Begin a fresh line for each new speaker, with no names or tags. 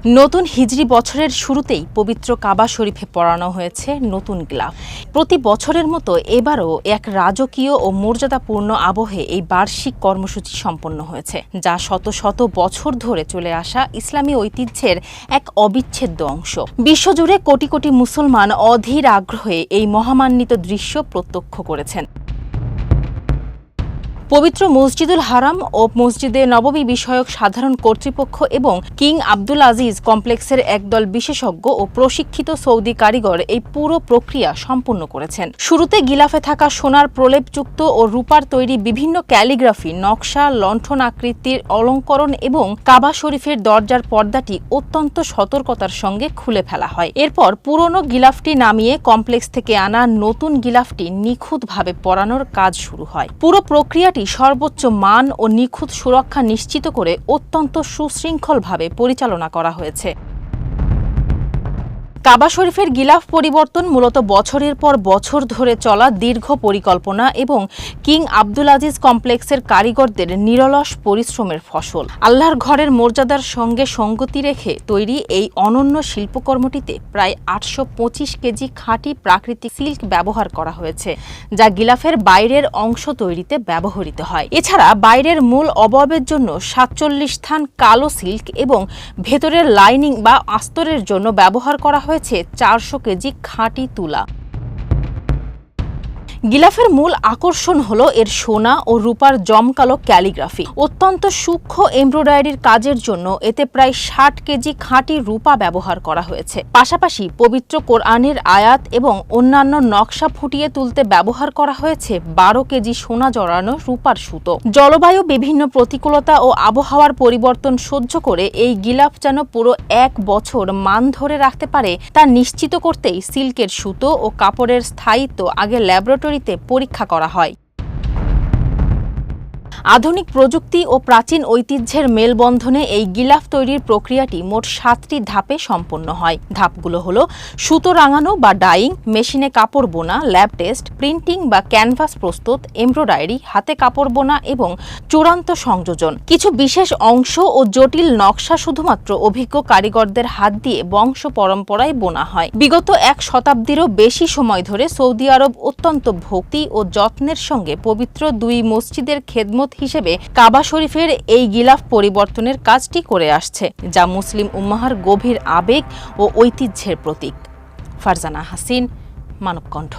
নতুন হিজরি বছরের শুরুতেই পবিত্র কাবা শরীফে পরানো হয়েছে নতুন গিলাফ। প্রতি বছরের মতো এবারও এক রাজকীয় ও মর্যাদাপূর্ণ আবহে এই বার্ষিক কর্মসূচি সম্পন্ন হয়েছে, যা শত শত বছর ধরে চলে আসা ইসলামী ঐতিহ্যের এক অবিচ্ছেদ্য অংশ। বিশ্বজুড়ে কোটি কোটি মুসলমান অধীর আগ্রহে এই মহামান্বিত দৃশ্য প্রত্যক্ষ করেছেন। পবিত্র মসজিদুল হারাম ও মসজিদে নববী বিষয়ক সাধারণ কর্তৃপক্ষ এবং কিং আব্দুল আজিজ কমপ্লেক্সের একদল বিশেষজ্ঞ ও প্রশিক্ষিত সৌদি কারিগর এই পুরো প্রক্রিয়া সম্পন্ন করেছেন। শুরুতে গিলাফে থাকা সোনার প্রলেপযুক্ত ও রূপার তৈরি বিভিন্ন ক্যালিগ্রাফি, নকশা, লণ্ঠন আকৃতির অলঙ্করণ এবং কাবা শরীফের দরজার পর্দাটি অত্যন্ত সতর্কতার সঙ্গে খুলে ফেলা হয়। এরপর পুরনো গিলাফটি নামিয়ে কমপ্লেক্স থেকে আনা নতুন গিলাফটি নিখুঁতভাবে পরানোর কাজ শুরু হয়। পুরো প্রক্রিয়াটি সর্বোচ্চ মান ও নিখুঁত সুরক্ষা নিশ্চিত করে অত্যন্ত সুশৃঙ্খলভাবে পরিচালনা করা হয়েছে। কাবা শরীফের গিলাফ পরিবর্তন মূলত বছরের পর বছর ধরে চলা দীর্ঘ পরিকল্পনা এবং কিং আব্দুল আজিজ কমপ্লেক্সের কারিগরদের নিরলস পরিশ্রমের ফসল। আল্লাহর ঘরের মর্যাদার সঙ্গে সঙ্গতি রেখে তৈরি এই অনন্য শিল্পকর্মটিতে প্রায় 825 কেজি খাঁটি প্রাকৃতিক সিল্ক ব্যবহার করা হয়েছে, যা গিলাফের বাইরের অংশ তৈরিতে ব্যবহৃত হয়। এছাড়া বাইরের মূল অবয়বের জন্য 47 স্থান কালো সিল্ক এবং ভেতরের লাইনিং বা আস্তরের জন্য ব্যবহার করা হয়েছে 400 কেজি খাঁটি তুলা। গিলাফের মূল আকর্ষণ হলো এর সোনা ও রূপার জমকালো ক্যালিগ্রাফি। অত্যন্ত সূক্ষ্ম এমব্রয়ডারির কাজের জন্য এতে প্রায় 60 কেজি খাঁটি রূপা ব্যবহার করা হয়েছে। পাশাপাশি পবিত্র কোরআনের আয়াত এবং অন্যান্য নকশা ফুটিয়ে তুলতে ব্যবহার করা হয়েছে 12 কেজি সোনা জড়ানো রূপার সুতো। জলবায়ু বিভিন্ন প্রতিকূলতা ও আবহাওয়ার পরিবর্তন সহ্য করে এই গিলাফ যেন পুরো 1 বছর মান ধরে রাখতে পারে তা নিশ্চিত করতেই সিল্কের সুতো ও কাপড়ের স্থায়িত্ব আগে ল্যাবরেটরি পরীক্ষা করা হয়। আধুনিক প্রযুক্তি ও প্রাচীন ঐতিহ্যের মেলবন্ধনে এই গিলাফ তৈরির প্রক্রিয়াটি মোট 7টি ধাপে সম্পন্ন হয়। ধাপগুলো হলো সুতো রাঙানো বা ডাইং, মেশিনে কাপড় বোনা, ল্যাব টেস্ট, প্রিন্টিং বা ক্যানভাস প্রস্তুত, এমব্রয়ডারি, হাতে কাপড় বোনা এবং চূড়ান্ত সংযোজন। কিছু বিশেষ অংশ ও জটিল নকশা শুধুমাত্র অভিজ্ঞ কারিগরদের হাত দিয়ে বংশ পরম্পরায় বোনা হয়। বিগত 1 শতাব্দীরও বেশি সময় ধরে সৌদি আরব অত্যন্ত ভক্তি ও যত্নের সঙ্গে পবিত্র 2 মসজিদের খেদমত হিসেবে কাবা শরীফের এই গিলাফ পরিবর্তনের কাজটি করে আসছে, যা মুসলিম উম্মাহর গভীর আবেগ ও ঐতিহ্যের প্রতীক। ফারজানা হাসিন, মানবকণ্ঠ।